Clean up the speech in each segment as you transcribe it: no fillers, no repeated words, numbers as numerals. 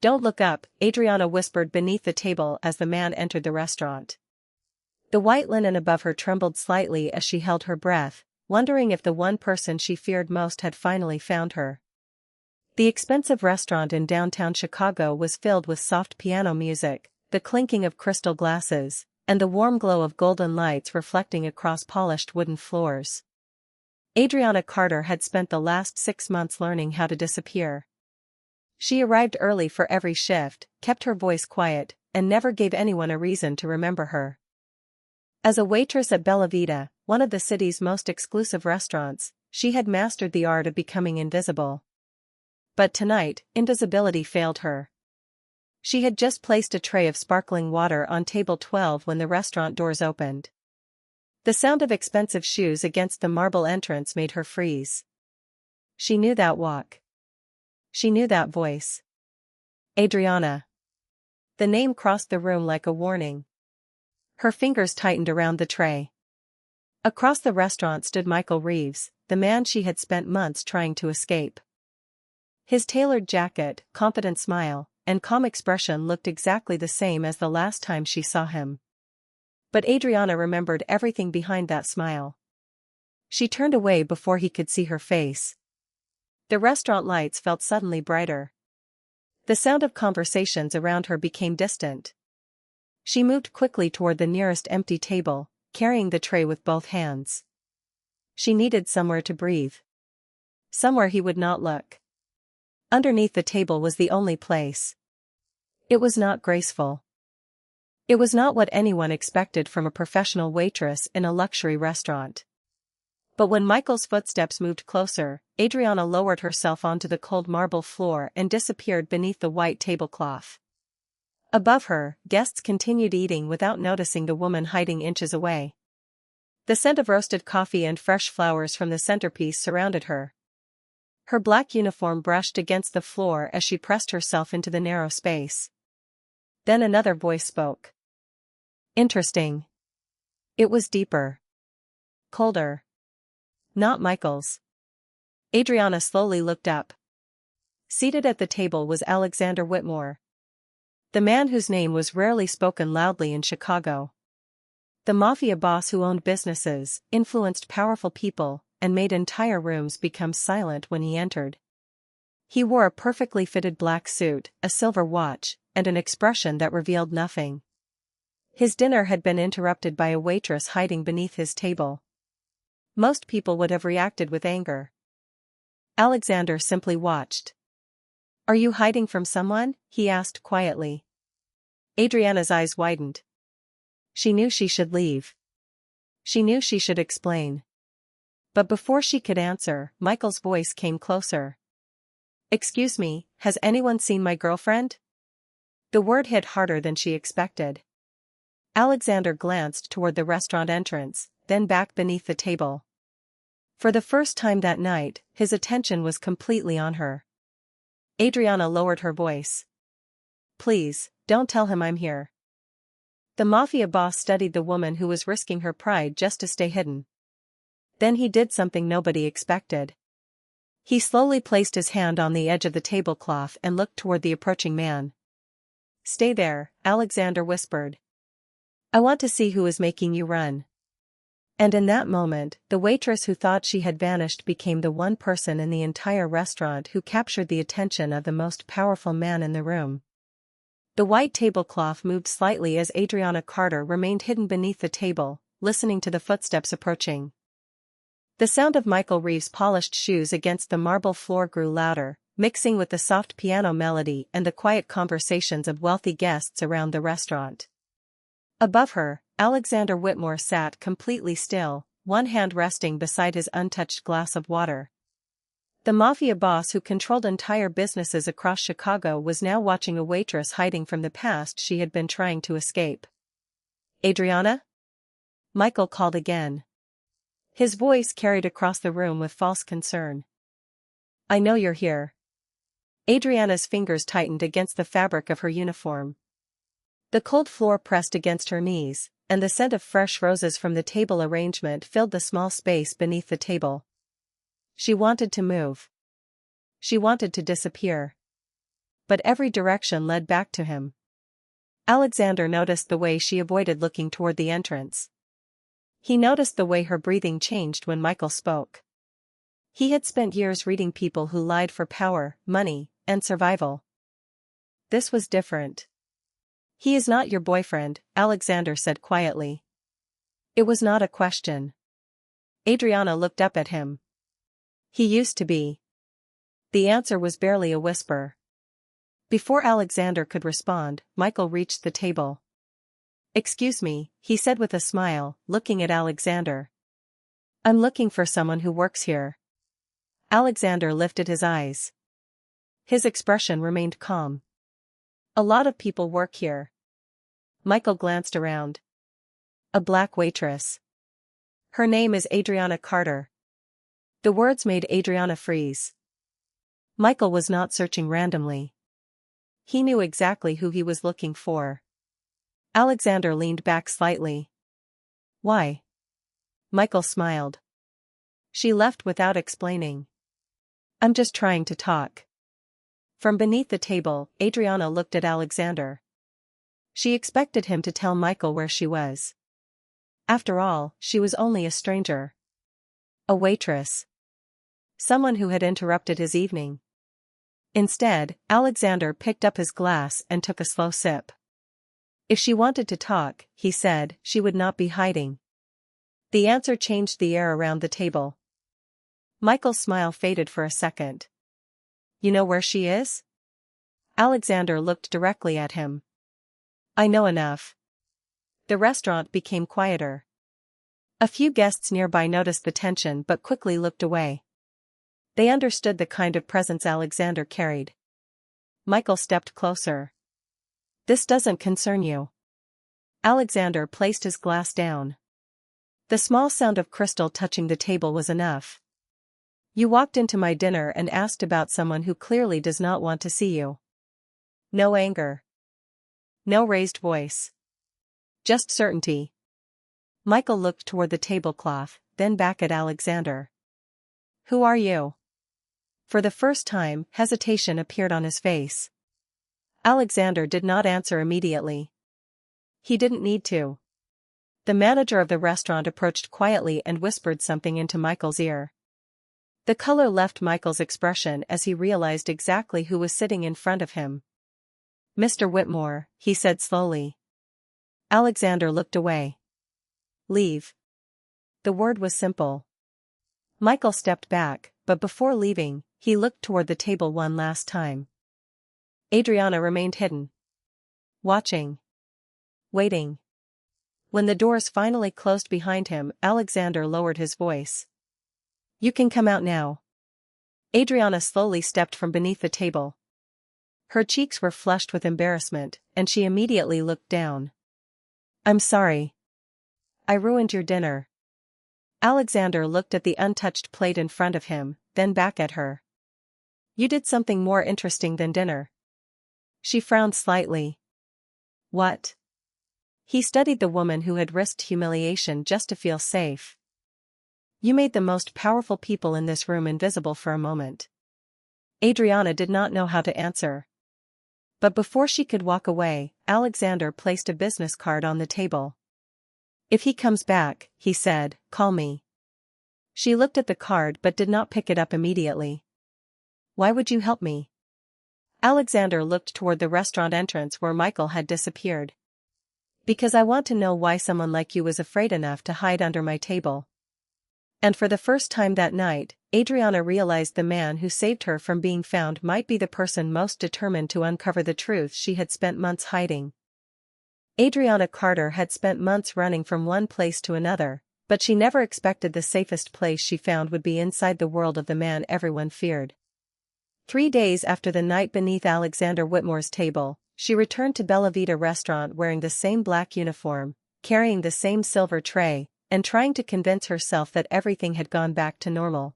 "Don't look up," Adriana whispered beneath the table as the man entered the restaurant. The white linen above her trembled slightly as she held her breath, wondering if the one person she feared most had finally found her. The expensive restaurant in downtown Chicago was filled with soft piano music, the clinking of crystal glasses, and the warm glow of golden lights reflecting across polished wooden floors. Adriana Carter had spent the last 6 months learning how to disappear. She arrived early for every shift, kept her voice quiet, and never gave anyone a reason to remember her. As a waitress at Bella Vita, one of the city's most exclusive restaurants, she had mastered the art of becoming invisible. But tonight, invisibility failed her. She had just placed a tray of sparkling water on table 12 when the restaurant doors opened. The sound of expensive shoes against the marble entrance made her freeze. She knew that walk. She knew that voice. Adriana. The name crossed the room like a warning. Her fingers tightened around the tray. Across the restaurant stood Michael Reeves, the man she had spent months trying to escape. His tailored jacket, confident smile, and calm expression looked exactly the same as the last time she saw him. But Adriana remembered everything behind that smile. She turned away before he could see her face. The restaurant lights felt suddenly brighter. The sound of conversations around her became distant. She moved quickly toward the nearest empty table, carrying the tray with both hands. She needed somewhere to breathe. Somewhere he would not look. Underneath the table was the only place. It was not graceful. It was not what anyone expected from a professional waitress in a luxury restaurant. But when Michael's footsteps moved closer, Adriana lowered herself onto the cold marble floor and disappeared beneath the white tablecloth. Above her, guests continued eating without noticing the woman hiding inches away. The scent of roasted coffee and fresh flowers from the centerpiece surrounded her. Her black uniform brushed against the floor as she pressed herself into the narrow space. Then another voice spoke. Interesting. It was deeper. Colder. Not Michael's. Adriana slowly looked up. Seated at the table was Alexander Whitmore. The man whose name was rarely spoken loudly in Chicago. The mafia boss who owned businesses, influenced powerful people, and made entire rooms become silent when he entered. He wore a perfectly fitted black suit, a silver watch, and an expression that revealed nothing. His dinner had been interrupted by a waitress hiding beneath his table. Most people would have reacted with anger. Alexander simply watched. "Are you hiding from someone?" he asked quietly. Adriana's eyes widened. She knew she should leave. She knew she should explain. But before she could answer, Michael's voice came closer. "Excuse me, has anyone seen my girlfriend?" The word hit harder than she expected. Alexander glanced toward the restaurant entrance, then back beneath the table. For the first time that night, his attention was completely on her. Adriana lowered her voice. "Please, don't tell him I'm here." The mafia boss studied the woman who was risking her pride just to stay hidden. Then he did something nobody expected. He slowly placed his hand on the edge of the tablecloth and looked toward the approaching man. "Stay there," Alexander whispered. "I want to see who is making you run." And in that moment, the waitress who thought she had vanished became the one person in the entire restaurant who captured the attention of the most powerful man in the room. The white tablecloth moved slightly as Adriana Carter remained hidden beneath the table, listening to the footsteps approaching. The sound of Michael Reeves' polished shoes against the marble floor grew louder, mixing with the soft piano melody and the quiet conversations of wealthy guests around the restaurant. Above her, Alexander Whitmore sat completely still, one hand resting beside his untouched glass of water. The mafia boss who controlled entire businesses across Chicago was now watching a waitress hiding from the past she had been trying to escape. "Adriana?" Michael called again. His voice carried across the room with false concern. "I know you're here." Adriana's fingers tightened against the fabric of her uniform. The cold floor pressed against her knees, and the scent of fresh roses from the table arrangement filled the small space beneath the table. She wanted to move. She wanted to disappear. but every direction led back to him. Alexander noticed the way she avoided looking toward the entrance. He noticed the way her breathing changed when Michael spoke. He had spent years reading people who lied for power, money, and survival. This was different. "He is not your boyfriend," Alexander said quietly. It was not a question. Adriana looked up at him. "He used to be." The answer was barely a whisper. Before Alexander could respond, Michael reached the table. "Excuse me," he said with a smile, looking at Alexander. "I'm looking for someone who works here." Alexander lifted his eyes. His expression remained calm. "A lot of people work here." Michael glanced around. "A black waitress. Her name is Adriana Carter." The words made Adriana freeze. Michael was not searching randomly. He knew exactly who he was looking for. Alexander leaned back slightly. "Why?" Michael smiled. "She left without explaining." "I'm just trying to talk." From beneath the table, Adriana looked at Alexander. She expected him to tell Michael where she was. After all, she was only a stranger. A waitress. Someone who had interrupted his evening. Instead, Alexander picked up his glass and took a slow sip. If she wanted to talk, he said, she would not be hiding. The answer changed the air around the table. Michael's smile faded for a second. "You know where she is?" Alexander looked directly at him. "I know enough." The restaurant became quieter. A few guests nearby noticed the tension but quickly looked away. They understood the kind of presence Alexander carried. Michael stepped closer. "This doesn't concern you." Alexander placed his glass down. The small sound of crystal touching the table was enough. "You walked into my dinner and asked about someone who clearly does not want to see you." No anger. No raised voice. Just certainty. Michael looked toward the tablecloth, then back at Alexander. "Who are you?" For the first time, hesitation appeared on his face. Alexander did not answer immediately. He didn't need to. The manager of the restaurant approached quietly and whispered something into Michael's ear. The color left Michael's expression as he realized exactly who was sitting in front of him. "Mr. Whitmore," he said slowly. Alexander looked away. "Leave." The word was simple. Michael stepped back, but before leaving, he looked toward the table one last time. Adriana remained hidden. Watching. Waiting. When the doors finally closed behind him, Alexander lowered his voice. "You can come out now." Adriana slowly stepped from beneath the table. Her cheeks were flushed with embarrassment, and she immediately looked down. "I'm sorry. I ruined your dinner." Alexander looked at the untouched plate in front of him, then back at her. "You did something more interesting than dinner." She frowned slightly. "What?" He studied the woman who had risked humiliation just to feel safe. "You made the most powerful people in this room invisible for a moment." Adriana did not know how to answer. But before she could walk away, Alexander placed a business card on the table. "If he comes back," he said, "call me." She looked at the card but did not pick it up immediately. "Why would you help me?" Alexander looked toward the restaurant entrance where Michael had disappeared. "Because I want to know why someone like you was afraid enough to hide under my table." And for the first time that night, Adriana realized the man who saved her from being found might be the person most determined to uncover the truth she had spent months hiding. Adriana Carter had spent months running from one place to another, but she never expected the safest place she found would be inside the world of the man everyone feared. 3 days after the night beneath Alexander Whitmore's table, she returned to Bella Vita restaurant wearing the same black uniform, carrying the same silver tray, and trying to convince herself that everything had gone back to normal.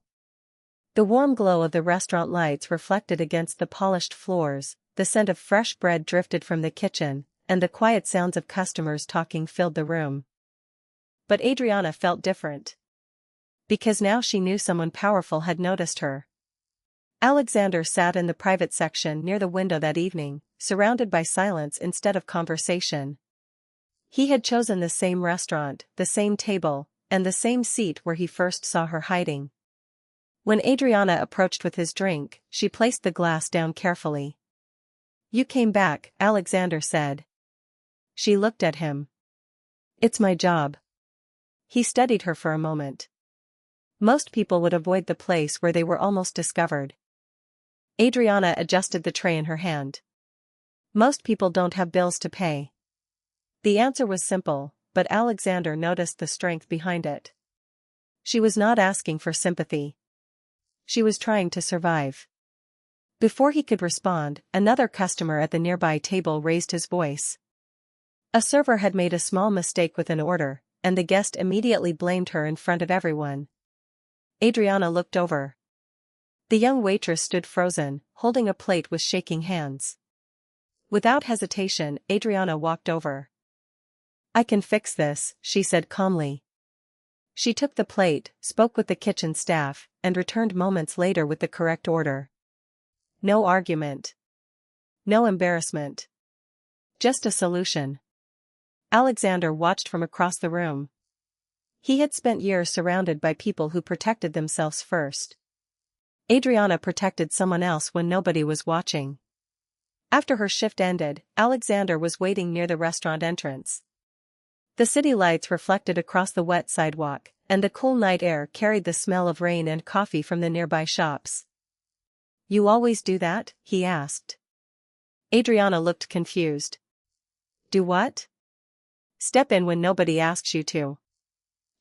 The warm glow of the restaurant lights reflected against the polished floors, the scent of fresh bread drifted from the kitchen, and the quiet sounds of customers talking filled the room. But Adriana felt different. Because now she knew someone powerful had noticed her. Alexander sat in the private section near the window that evening, surrounded by silence instead of conversation. He had chosen the same restaurant, the same table, and the same seat where he first saw her hiding. When Adriana approached with his drink, she placed the glass down carefully. "You came back," Alexander said. She looked at him. "It's my job." He studied her for a moment. Most people would avoid the place where they were almost discovered. Adriana adjusted the tray in her hand. "Most people don't have bills to pay." The answer was simple, but Alexander noticed the strength behind it. She was not asking for sympathy. She was trying to survive. Before he could respond, another customer at the nearby table raised his voice. A server had made a small mistake with an order, and the guest immediately blamed her in front of everyone. Adriana looked over. The young waitress stood frozen, holding a plate with shaking hands. Without hesitation, Adriana walked over. "I can fix this," she said calmly. She took the plate, spoke with the kitchen staff, and returned moments later with the correct order. No argument. No embarrassment. Just a solution. Alexander watched from across the room. He had spent years surrounded by people who protected themselves first. Adriana protected someone else when nobody was watching. After her shift ended, Alexander was waiting near the restaurant entrance. The city lights reflected across the wet sidewalk, and the cool night air carried the smell of rain and coffee from the nearby shops. "You always do that?" he asked. Adriana looked confused. "Do what?" "Step in when nobody asks you to."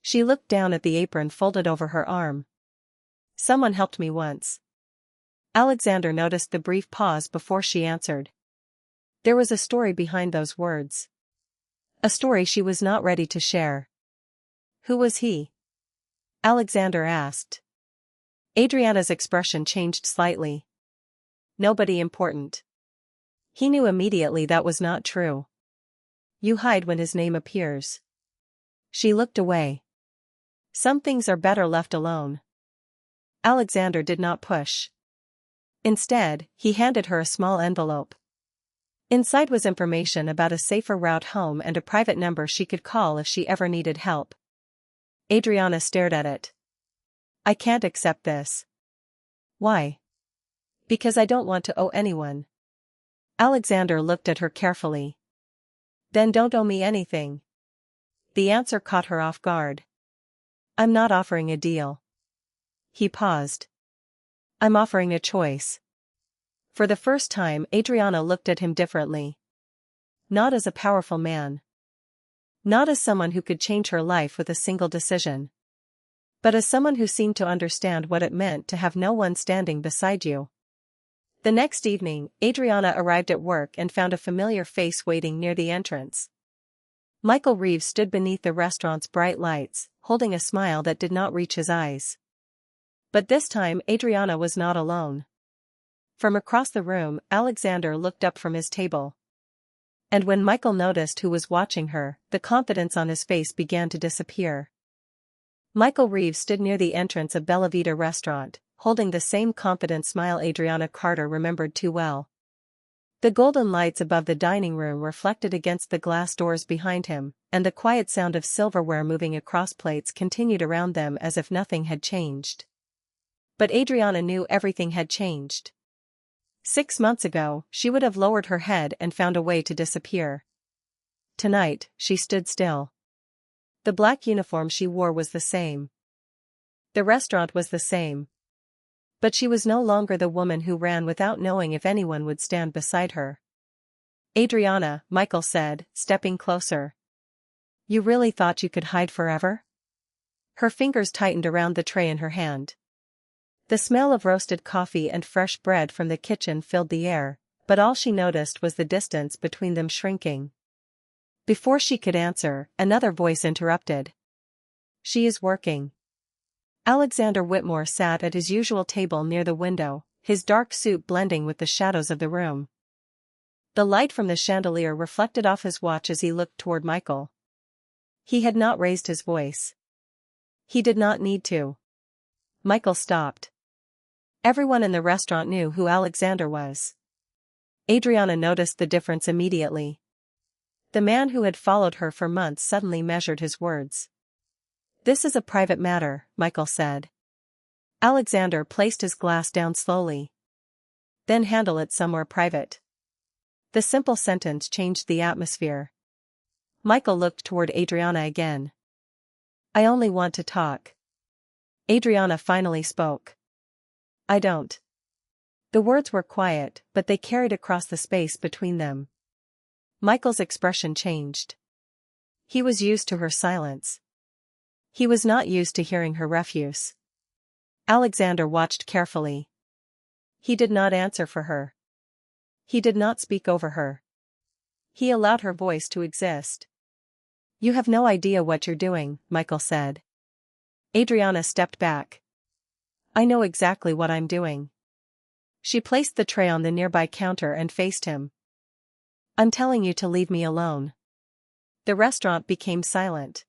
She looked down at the apron folded over her arm. "Someone helped me once." Alexander noticed the brief pause before she answered. There was a story behind those words. A story she was not ready to share. "Who was he?" Alexander asked. Adriana's expression changed slightly. "Nobody important." He knew immediately that was not true. "You hide when his name appears." She looked away. "Some things are better left alone." Alexander did not push. Instead, he handed her a small envelope. Inside was information about a safer route home and a private number she could call if she ever needed help. Adriana stared at it. "I can't accept this." "Why?" "Because I don't want to owe anyone." Alexander looked at her carefully. "Then don't owe me anything." The answer caught her off guard. "I'm not offering a deal." He paused. "I'm offering a choice." For the first time, Adriana looked at him differently. Not as a powerful man. Not as someone who could change her life with a single decision. But as someone who seemed to understand what it meant to have no one standing beside you. The next evening, Adriana arrived at work and found a familiar face waiting near the entrance. Michael Reeves stood beneath the restaurant's bright lights, holding a smile that did not reach his eyes. But this time Adriana was not alone. From across the room, Alexander looked up from his table. And when Michael noticed who was watching her, the confidence on his face began to disappear. Michael Reeves stood near the entrance of Bella Vita restaurant, holding the same confident smile Adriana Carter remembered too well. The golden lights above the dining room reflected against the glass doors behind him, and the quiet sound of silverware moving across plates continued around them as if nothing had changed. But Adriana knew everything had changed. 6 months ago, she would have lowered her head and found a way to disappear. Tonight, she stood still. The black uniform she wore was the same. The restaurant was the same. But she was no longer the woman who ran without knowing if anyone would stand beside her. "Adriana," Michael said, stepping closer. "You really thought you could hide forever?" Her fingers tightened around the tray in her hand. The smell of roasted coffee and fresh bread from the kitchen filled the air, but all she noticed was the distance between them shrinking. Before she could answer, another voice interrupted. "She is working." Alexander Whitmore sat at his usual table near the window, his dark suit blending with the shadows of the room. The light from the chandelier reflected off his watch as he looked toward Michael. He had not raised his voice. He did not need to. Michael stopped. Everyone in the restaurant knew who Alexander was. Adriana noticed the difference immediately. The man who had followed her for months suddenly measured his words. "This is a private matter," Michael said. Alexander placed his glass down slowly. "Then handle it somewhere private." The simple sentence changed the atmosphere. Michael looked toward Adriana again. "I only want to talk." Adriana finally spoke. "I don't." The words were quiet, but they carried across the space between them. Michael's expression changed. He was used to her silence. He was not used to hearing her refuse. Alexander watched carefully. He did not answer for her. He did not speak over her. He allowed her voice to exist. "You have no idea what you're doing," Michael said. Adriana stepped back. "I know exactly what I'm doing." She placed the tray on the nearby counter and faced him. "I'm telling you to leave me alone." The restaurant became silent.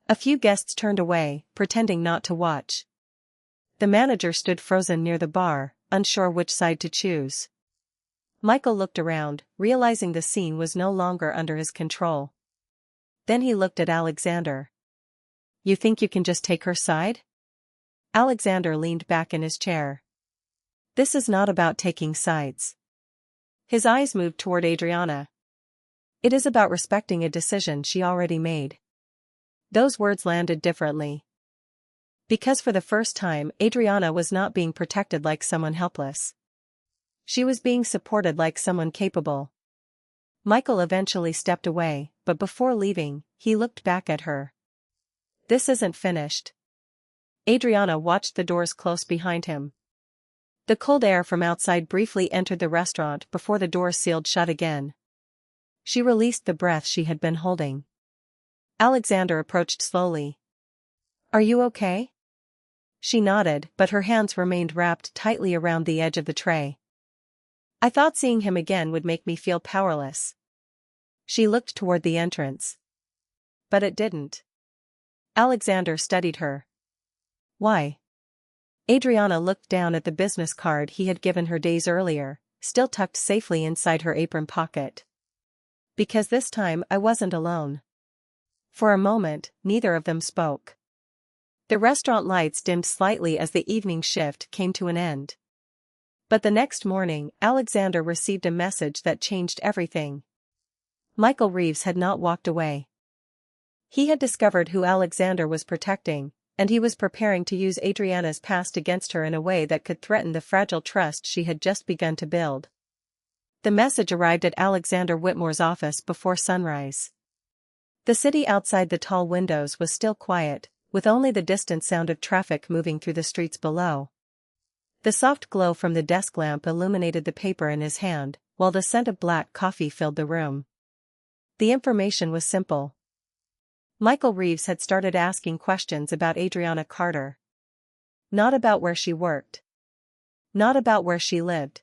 A few guests turned away, pretending not to watch. The manager stood frozen near the bar, unsure which side to choose. Michael looked around, realizing the scene was no longer under his control. Then he looked at Alexander. "You think you can just take her side?" Alexander leaned back in his chair. "This is not about taking sides." His eyes moved toward Adriana. "It is about respecting a decision she already made." Those words landed differently. Because for the first time, Adriana was not being protected like someone helpless. She was being supported like someone capable. Michael eventually stepped away, but before leaving, he looked back at her. "This isn't finished." Adriana watched the doors close behind him. The cold air from outside briefly entered the restaurant before the doors sealed shut again. She released the breath she had been holding. Alexander approached slowly. "Are you okay?" She nodded, but her hands remained wrapped tightly around the edge of the tray. "I thought seeing him again would make me feel powerless." She looked toward the entrance. But it didn't. Alexander studied her. "Why?" Adriana looked down at the business card he had given her days earlier, still tucked safely inside her apron pocket. "Because this time I wasn't alone." For a moment, neither of them spoke. The restaurant lights dimmed slightly as the evening shift came to an end. But the next morning, Alexander received a message that changed everything. Michael Reeves had not walked away. He had discovered who Alexander was protecting, and he was preparing to use Adriana's past against her in a way that could threaten the fragile trust she had just begun to build. The message arrived at Alexander Whitmore's office before sunrise. The city outside the tall windows was still quiet, with only the distant sound of traffic moving through the streets below. The soft glow from the desk lamp illuminated the paper in his hand, while the scent of black coffee filled the room. The information was simple. Michael Reeves had started asking questions about Adriana Carter. Not about where she worked. Not about where she lived.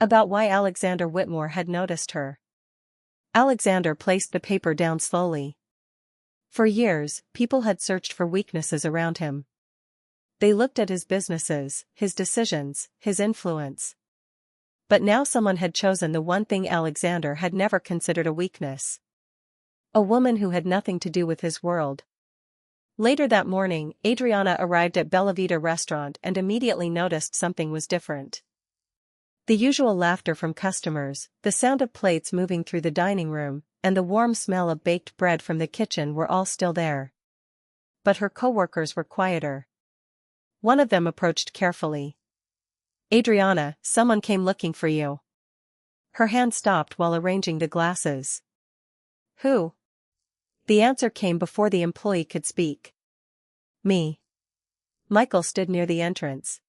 About why Alexander Whitmore had noticed her. Alexander placed the paper down slowly. For years, people had searched for weaknesses around him. They looked at his businesses, his decisions, his influence. But now someone had chosen the one thing Alexander had never considered a weakness. A woman who had nothing to do with his world. Later that morning, Adriana arrived at Bella Vita restaurant and immediately noticed something was different. The usual laughter from customers, the sound of plates moving through the dining room, and the warm smell of baked bread from the kitchen were all still there. But her coworkers were quieter. One of them approached carefully. "Adriana, someone came looking for you." Her hand stopped while arranging the glasses. "Who?" The answer came before the employee could speak. "Me." Michael stood near the entrance.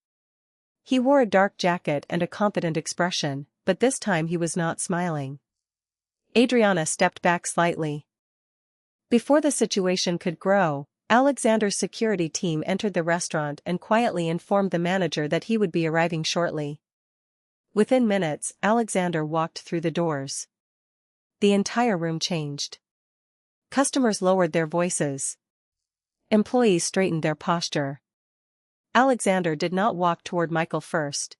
He wore a dark jacket and a confident expression, but this time he was not smiling. Adriana stepped back slightly. Before the situation could grow, Alexander's security team entered the restaurant and quietly informed the manager that he would be arriving shortly. Within minutes, Alexander walked through the doors. The entire room changed. Customers lowered their voices. Employees straightened their posture. Alexander did not walk toward Michael first.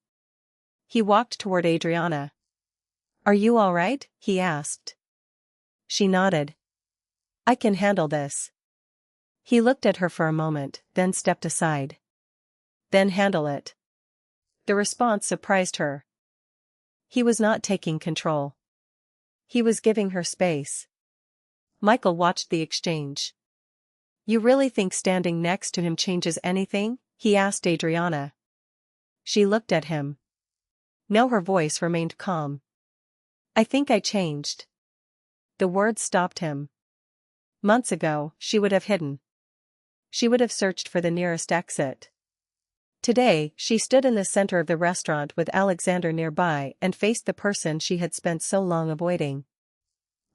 He walked toward Adriana. "Are you all right?" he asked. She nodded. "I can handle this." He looked at her for a moment, then stepped aside. "Then handle it." The response surprised her. He was not taking control. He was giving her space. Michael watched the exchange. "You really think standing next to him changes anything?" he asked Adriana. She looked at him. No, her voice remained calm. "I think I changed." The words stopped him. Months ago, she would have hidden. She would have searched for the nearest exit. Today, she stood in the center of the restaurant with Alexander nearby and faced the person she had spent so long avoiding.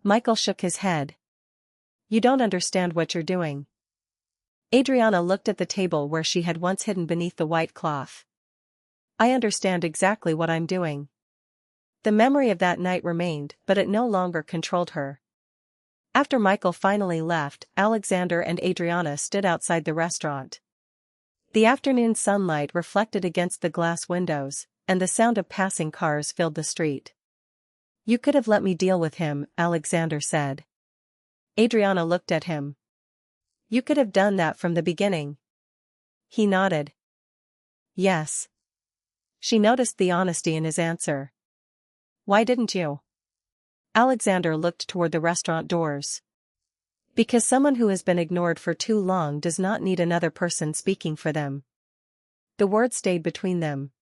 Michael shook his head. "You don't understand what you're doing." Adriana looked at the table where she had once hidden beneath the white cloth. "I understand exactly what I'm doing." The memory of that night remained, but it no longer controlled her. After Michael finally left, Alexander and Adriana stood outside the restaurant. The afternoon sunlight reflected against the glass windows, and the sound of passing cars filled the street. "You could have let me deal with him," Alexander said. Adriana looked at him. "You could have done that from the beginning." He nodded. "Yes." She noticed the honesty in his answer. "Why didn't you?" Alexander looked toward the restaurant doors. "Because someone who has been ignored for too long does not need another person speaking for them." The word stayed between them.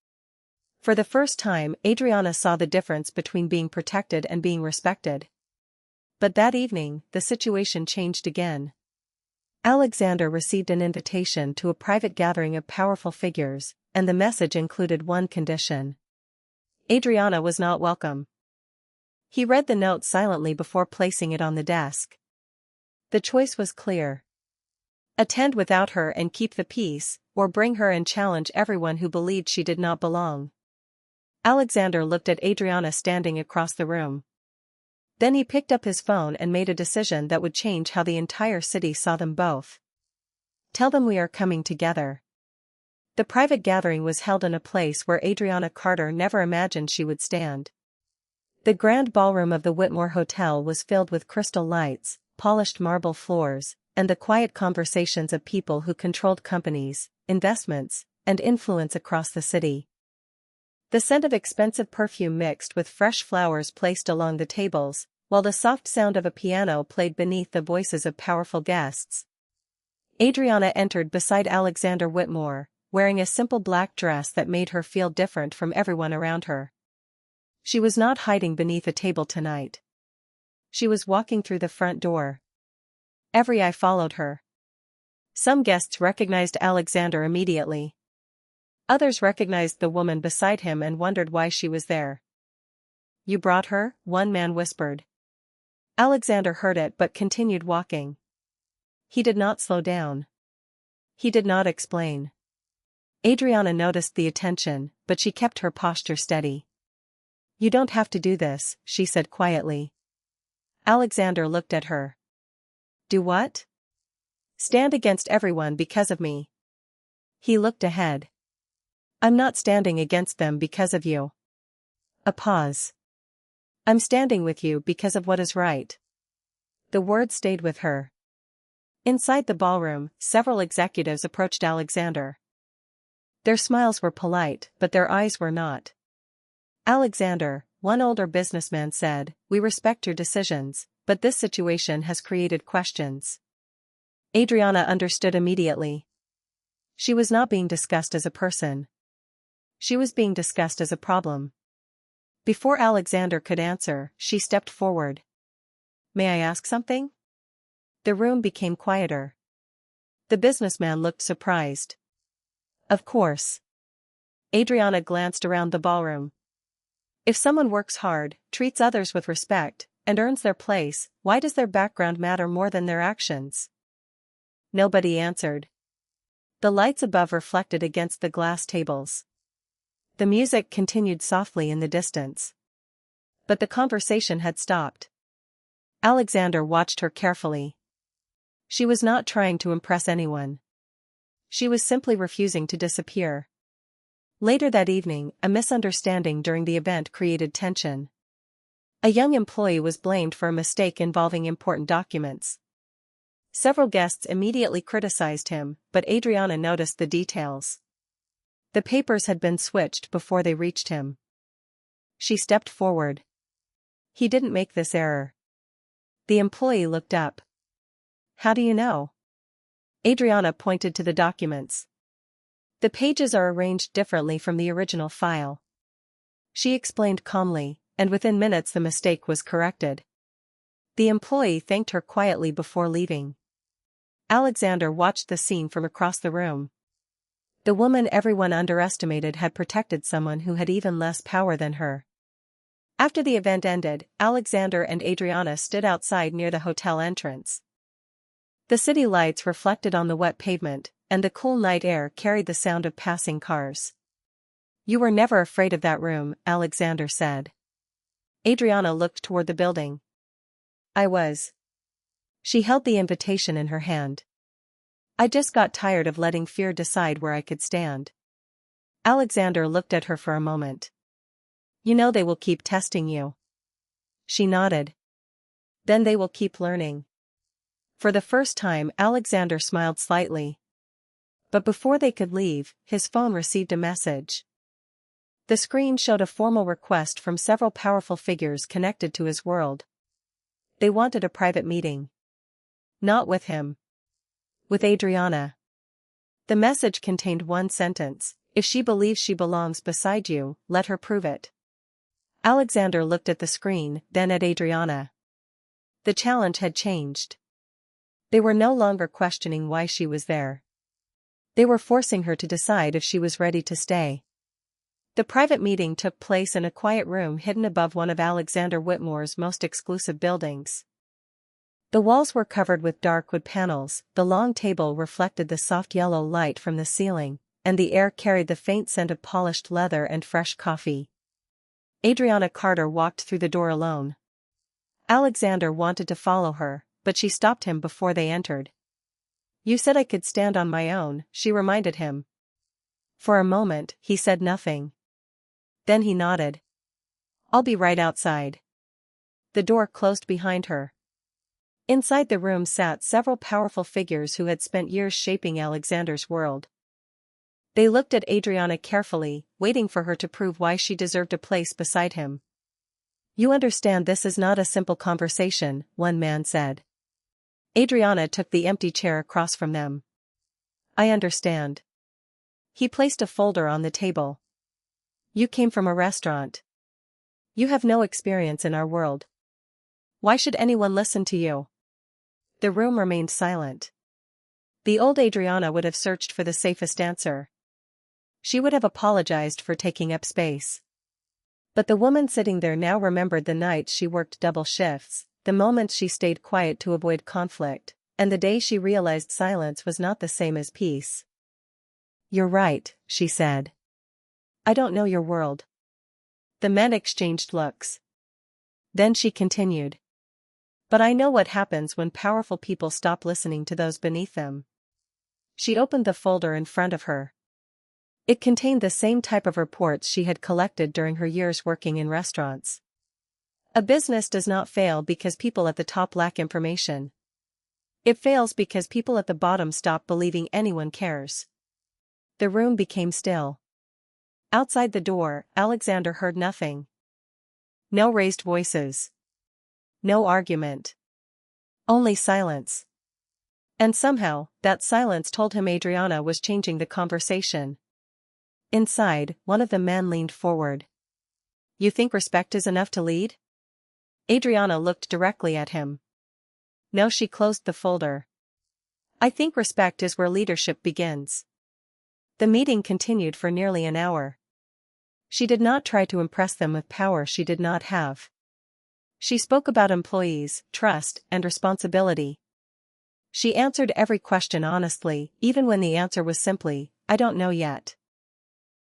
For the first time, Adriana saw the difference between being protected and being respected. But that evening, the situation changed again. Alexander received an invitation to a private gathering of powerful figures, and the message included one condition. Adriana was not welcome. He read the note silently before placing it on the desk. The choice was clear. Attend without her and keep the peace, or bring her and challenge everyone who believed she did not belong. Alexander looked at Adriana standing across the room. Then he picked up his phone and made a decision that would change how the entire city saw them both. "Tell them we are coming together." The private gathering was held in a place where Adriana Carter never imagined she would stand. The grand ballroom of the Whitmore Hotel was filled with crystal lights, polished marble floors, and the quiet conversations of people who controlled companies, investments, and influence across the city. The scent of expensive perfume mixed with fresh flowers placed along the tables, while the soft sound of a piano played beneath the voices of powerful guests. Adriana entered beside Alexander Whitmore, wearing a simple black dress that made her feel different from everyone around her. She was not hiding beneath a table tonight. She was walking through the front door. Every eye followed her. Some guests recognized Alexander immediately. Others recognized the woman beside him and wondered why she was there. "You brought her?" one man whispered. Alexander heard it but continued walking. He did not slow down. He did not explain. Adriana noticed the attention, but she kept her posture steady. "You don't have to do this," she said quietly. Alexander looked at her. "Do what?" "Stand against everyone because of me." He looked ahead. "I'm not standing against them because of you." A pause. "I'm standing with you because of what is right." The word stayed with her. Inside the ballroom, several executives approached Alexander. Their smiles were polite, but their eyes were not. "Alexander," one older businessman said, "we respect your decisions, but this situation has created questions." Adriana understood immediately. She was not being discussed as a person. She was being discussed as a problem. Before Alexander could answer, she stepped forward. "May I ask something?" The room became quieter. The businessman looked surprised. "Of course." Adriana glanced around the ballroom. If someone works hard, treats others with respect, and earns their place, why does their background matter more than their actions? Nobody answered. The lights above reflected against the glass tables. The music continued softly in the distance. But the conversation had stopped. Alexander watched her carefully. She was not trying to impress anyone. She was simply refusing to disappear. Later that evening, a misunderstanding during the event created tension. A young employee was blamed for a mistake involving important documents. Several guests immediately criticized him, but Adriana noticed the details. The papers had been switched before they reached him. She stepped forward. He didn't make this error. The employee looked up. How do you know? Adriana pointed to the documents. The pages are arranged differently from the original file. She explained calmly, and within minutes the mistake was corrected. The employee thanked her quietly before leaving. Alexander watched the scene from across the room. The woman everyone underestimated had protected someone who had even less power than her. After the event ended, Alexander and Adriana stood outside near the hotel entrance. The city lights reflected on the wet pavement, and the cool night air carried the sound of passing cars. You were never afraid of that room, Alexander said. Adriana looked toward the building. I was. She held the invitation in her hand. I just got tired of letting fear decide where I could stand. Alexander looked at her for a moment. You know they will keep testing you. She nodded. Then they will keep learning. For the first time, Alexander smiled slightly. But before they could leave, his phone received a message. The screen showed a formal request from several powerful figures connected to his world. They wanted a private meeting. Not with him. With Adriana. The message contained one sentence: if she believes she belongs beside you, let her prove it. Alexander looked at the screen, then at Adriana. The challenge had changed. They were no longer questioning why she was there. They were forcing her to decide if she was ready to stay. The private meeting took place in a quiet room hidden above one of Alexander Whitmore's most exclusive buildings. The walls were covered with dark wood panels, the long table reflected the soft yellow light from the ceiling, and the air carried the faint scent of polished leather and fresh coffee. Adriana Carter walked through the door alone. Alexander wanted to follow her, but she stopped him before they entered. You said I could stand on my own, she reminded him. For a moment, he said nothing. Then he nodded. I'll be right outside. The door closed behind her. Inside the room sat several powerful figures who had spent years shaping Alexander's world. They looked at Adriana carefully, waiting for her to prove why she deserved a place beside him. You understand this is not a simple conversation, one man said. Adriana took the empty chair across from them. I understand. He placed a folder on the table. You came from a restaurant. You have no experience in our world. Why should anyone listen to you? The room remained silent. The old Adriana would have searched for the safest answer. She would have apologized for taking up space. But the woman sitting there now remembered the nights she worked double shifts, the moments she stayed quiet to avoid conflict, and the day she realized silence was not the same as peace. You're right, she said. I don't know your world. The men exchanged looks. Then she continued. But I know what happens when powerful people stop listening to those beneath them. She opened the folder in front of her. It contained the same type of reports she had collected during her years working in restaurants. A business does not fail because people at the top lack information. It fails because people at the bottom stop believing anyone cares. The room became still. Outside the door, Alexander heard nothing. No raised voices. No argument. Only silence. And somehow, that silence told him Adriana was changing the conversation. Inside, one of the men leaned forward. You think respect is enough to lead? Adriana looked directly at him. No, she closed the folder. I think respect is where leadership begins. The meeting continued for nearly an hour. She did not try to impress them with power she did not have. She spoke about employees, trust, and responsibility. She answered every question honestly, even when the answer was simply, I don't know yet.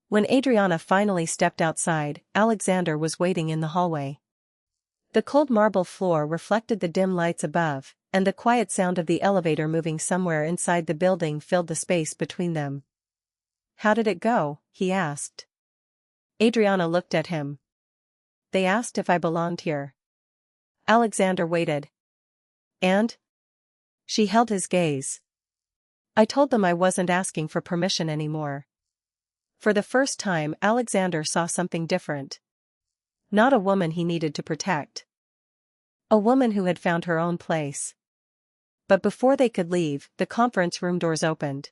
When Adriana finally stepped outside, Alexander was waiting in the hallway. The cold marble floor reflected the dim lights above, and the quiet sound of the elevator moving somewhere inside the building filled the space between them. "How did it go?" he asked. Adriana looked at him. "They asked if I belonged here." Alexander waited. "And?" She held his gaze. "I told them I wasn't asking for permission anymore." For the first time, Alexander saw something different. Not a woman he needed to protect. A woman who had found her own place. But before they could leave, the conference room doors opened.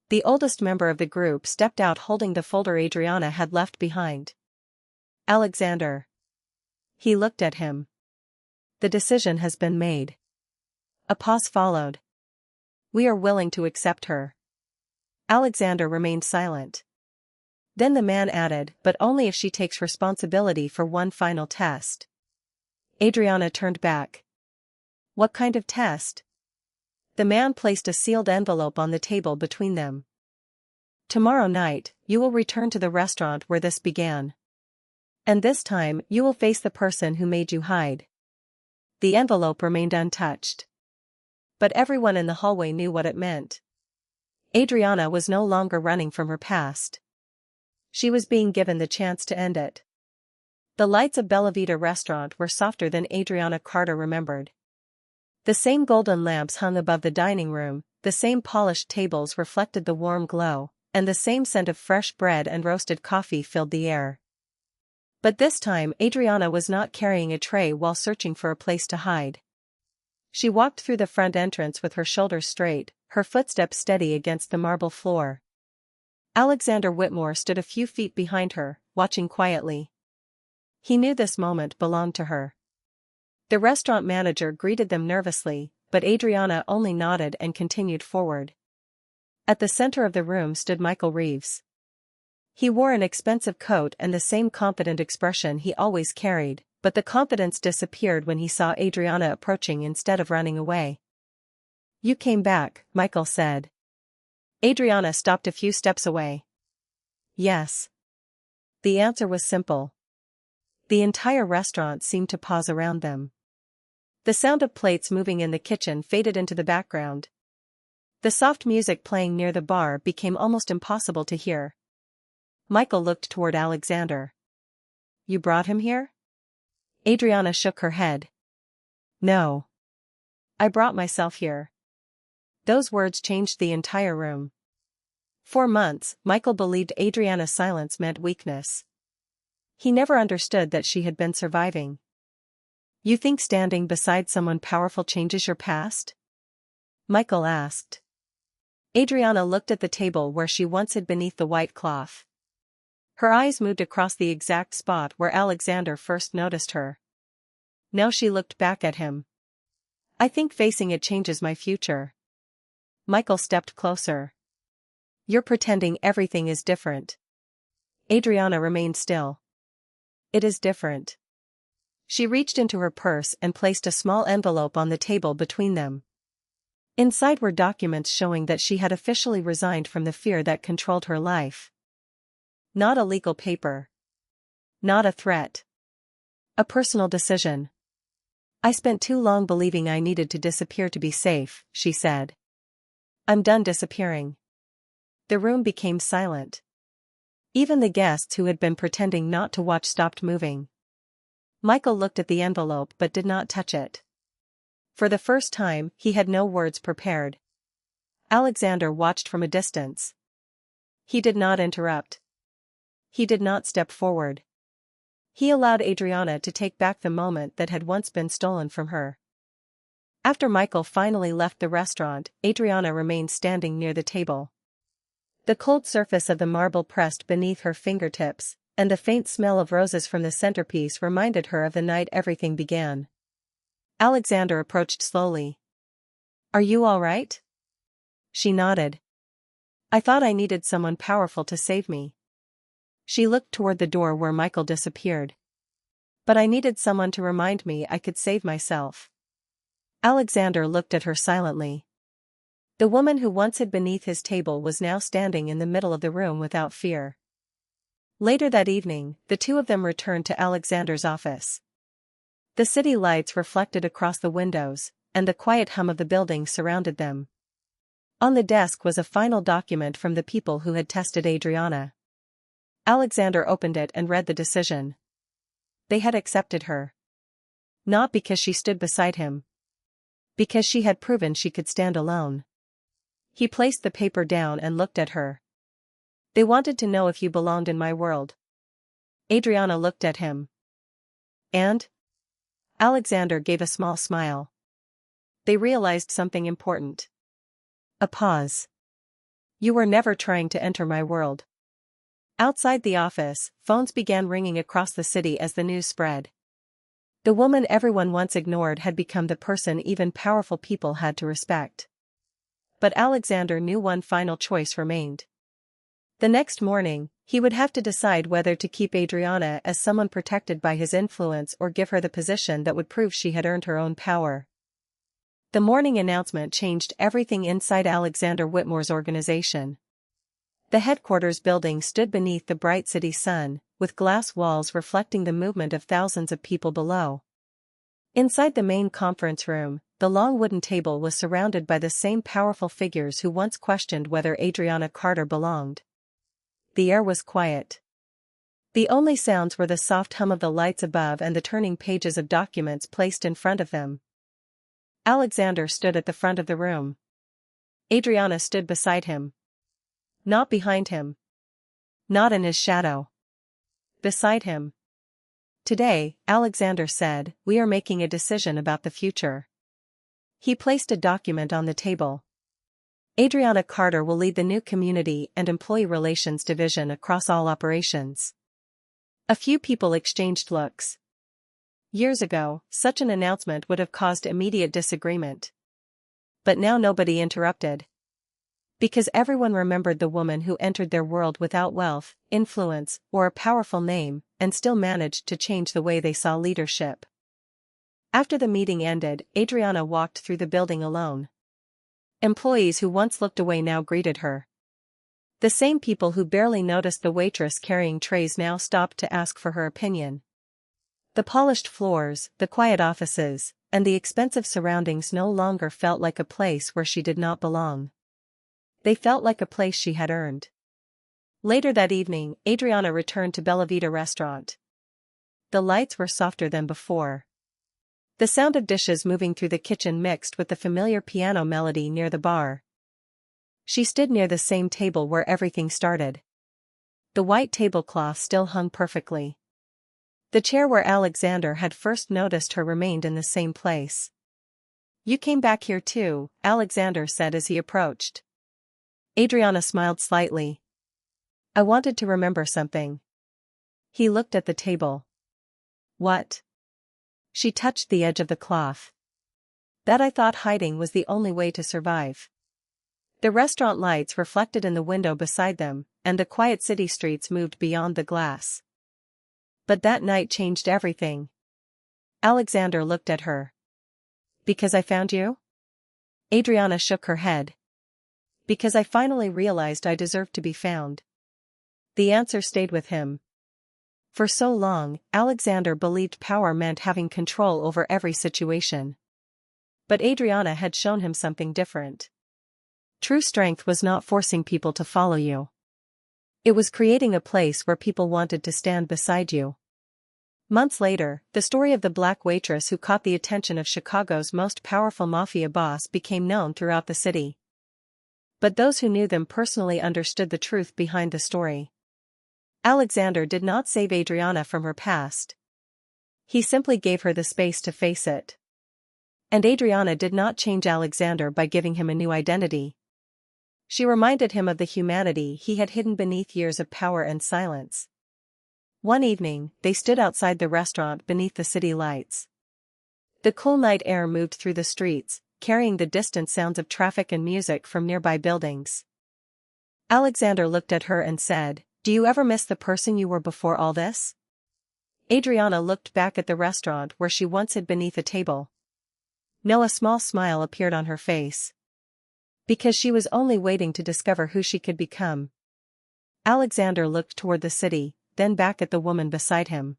The oldest member of the group stepped out holding the folder Adriana had left behind. "Alexander." He looked at him. "The decision has been made." A pause followed. "We are willing to accept her." Alexander remained silent. Then the man added, "But only if she takes responsibility for one final test." Adriana turned back. "What kind of test?" The man placed a sealed envelope on the table between them. "Tomorrow night, you will return to the restaurant where this began. And this time, you will face the person who made you hide." The envelope remained untouched. But everyone in the hallway knew what it meant. Adriana was no longer running from her past. She was being given the chance to end it. The lights of Bella Vita restaurant were softer than Adriana Carter remembered. The same golden lamps hung above the dining room, the same polished tables reflected the warm glow, and the same scent of fresh bread and roasted coffee filled the air. But this time Adriana was not carrying a tray while searching for a place to hide. She walked through the front entrance with her shoulders straight, her footsteps steady against the marble floor. Alexander Whitmore stood a few feet behind her, watching quietly. He knew this moment belonged to her. The restaurant manager greeted them nervously, but Adriana only nodded and continued forward. At the center of the room stood Michael Reeves. He wore an expensive coat and the same confident expression he always carried, but the confidence disappeared when he saw Adriana approaching instead of running away. "You came back," Michael said. Adriana stopped a few steps away. "Yes." The answer was simple. The entire restaurant seemed to pause around them. The sound of plates moving in the kitchen faded into the background. The soft music playing near the bar became almost impossible to hear. Michael looked toward Alexander. "You brought him here?" Adriana shook her head. "No. I brought myself here." Those words changed the entire room. For months, Michael believed Adriana's silence meant weakness. He never understood that she had been surviving. "You think standing beside someone powerful changes your past?" Michael asked. Adriana looked at the table where she once hid beneath the white cloth. Her eyes moved across the exact spot where Alexander first noticed her. Now she looked back at him. "I think facing it changes my future." Michael stepped closer. "You're pretending everything is different." Adriana remained still. "It is different." She reached into her purse and placed a small envelope on the table between them. Inside were documents showing that she had officially resigned from the fear that controlled her life. Not a legal paper. Not a threat. A personal decision. "I spent too long believing I needed to disappear to be safe," she said. "I'm done disappearing." The room became silent. Even the guests who had been pretending not to watch stopped moving. Michael looked at the envelope but did not touch it. For the first time, he had no words prepared. Alexander watched from a distance. He did not interrupt. He did not step forward. He allowed Adriana to take back the moment that had once been stolen from her. After Michael finally left the restaurant, Adriana remained standing near the table. The cold surface of the marble pressed beneath her fingertips, and the faint smell of roses from the centerpiece reminded her of the night everything began. Alexander approached slowly. "Are you all right?" She nodded. "I thought I needed someone powerful to save me." She looked toward the door where Michael disappeared. "But I needed someone to remind me I could save myself." Alexander looked at her silently. The woman who once hid beneath his table was now standing in the middle of the room without fear. Later that evening, the two of them returned to Alexander's office. The city lights reflected across the windows, and the quiet hum of the building surrounded them. On the desk was a final document from the people who had tested Adriana. Alexander opened it and read the decision. They had accepted her. Not because she stood beside him. Because she had proven she could stand alone. He placed the paper down and looked at her. They wanted to know if you belonged in my world. Adriana looked at him. And? Alexander gave a small smile. They realized something important. A pause. You were never trying to enter my world. Outside the office, phones began ringing across the city as the news spread. The woman everyone once ignored had become the person even powerful people had to respect. But Alexander knew one final choice remained. The next morning, he would have to decide whether to keep Adriana as someone protected by his influence or give her the position that would prove she had earned her own power. The morning announcement changed everything inside Alexander Whitmore's organization. The headquarters building stood beneath the bright city sun, with glass walls reflecting the movement of thousands of people below. Inside the main conference room, the long wooden table was surrounded by the same powerful figures who once questioned whether Adriana Carter belonged. The air was quiet. The only sounds were the soft hum of the lights above and the turning pages of documents placed in front of them. Alexander stood at the front of the room. Adriana stood beside him. Not behind him. Not in his shadow. Beside him. Today, Alexander said, we are making a decision about the future. He placed a document on the table. Adriana Carter will lead the new Community and Employee Relations Division across all operations. A few people exchanged looks. Years ago, such an announcement would have caused immediate disagreement. But now nobody interrupted. Because everyone remembered the woman who entered their world without wealth, influence, or a powerful name, and still managed to change the way they saw leadership. After the meeting ended, Adriana walked through the building alone. Employees who once looked away now greeted her. The same people who barely noticed the waitress carrying trays now stopped to ask for her opinion. The polished floors, the quiet offices, and the expensive surroundings no longer felt like a place where she did not belong. They felt like a place she had earned. Later that evening, Adriana returned to Bella Vita restaurant. The lights were softer than before. The sound of dishes moving through the kitchen mixed with the familiar piano melody near the bar. She stood near the same table where everything started. The white tablecloth still hung perfectly. The chair where Alexander had first noticed her remained in the same place. You came back here too, Alexander said as he approached. Adriana smiled slightly. I wanted to remember something. He looked at the table. What? She touched the edge of the cloth. That I thought hiding was the only way to survive. The restaurant lights reflected in the window beside them, and the quiet city streets moved beyond the glass. But that night changed everything. Alexander looked at her. Because I found you? Adriana shook her head. Because I finally realized I deserved to be found. The answer stayed with him. For so long, Alexander believed power meant having control over every situation. But Adriana had shown him something different. True strength was not forcing people to follow you. It was creating a place where people wanted to stand beside you. Months later, the story of the black waitress who caught the attention of Chicago's most powerful mafia boss became known throughout the city. But those who knew them personally understood the truth behind the story. Alexander did not save Adriana from her past. He simply gave her the space to face it. And Adriana did not change Alexander by giving him a new identity. She reminded him of the humanity he had hidden beneath years of power and silence. One evening, they stood outside the restaurant beneath the city lights. The cool night air moved through the streets, carrying the distant sounds of traffic and music from nearby buildings. Alexander looked at her and said, "Do you ever miss the person you were before all this?" Adriana looked back at the restaurant where she once hid beneath a table. No, a small smile appeared on her face. Because she was only waiting to discover who she could become. Alexander looked toward the city, then back at the woman beside him.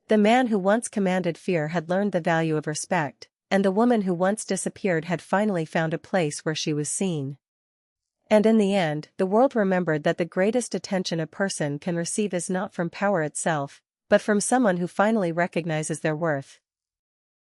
The man who once commanded fear had learned the value of respect, and the woman who once disappeared had finally found a place where she was seen. And in the end, the world remembered that the greatest attention a person can receive is not from power itself, but from someone who finally recognizes their worth.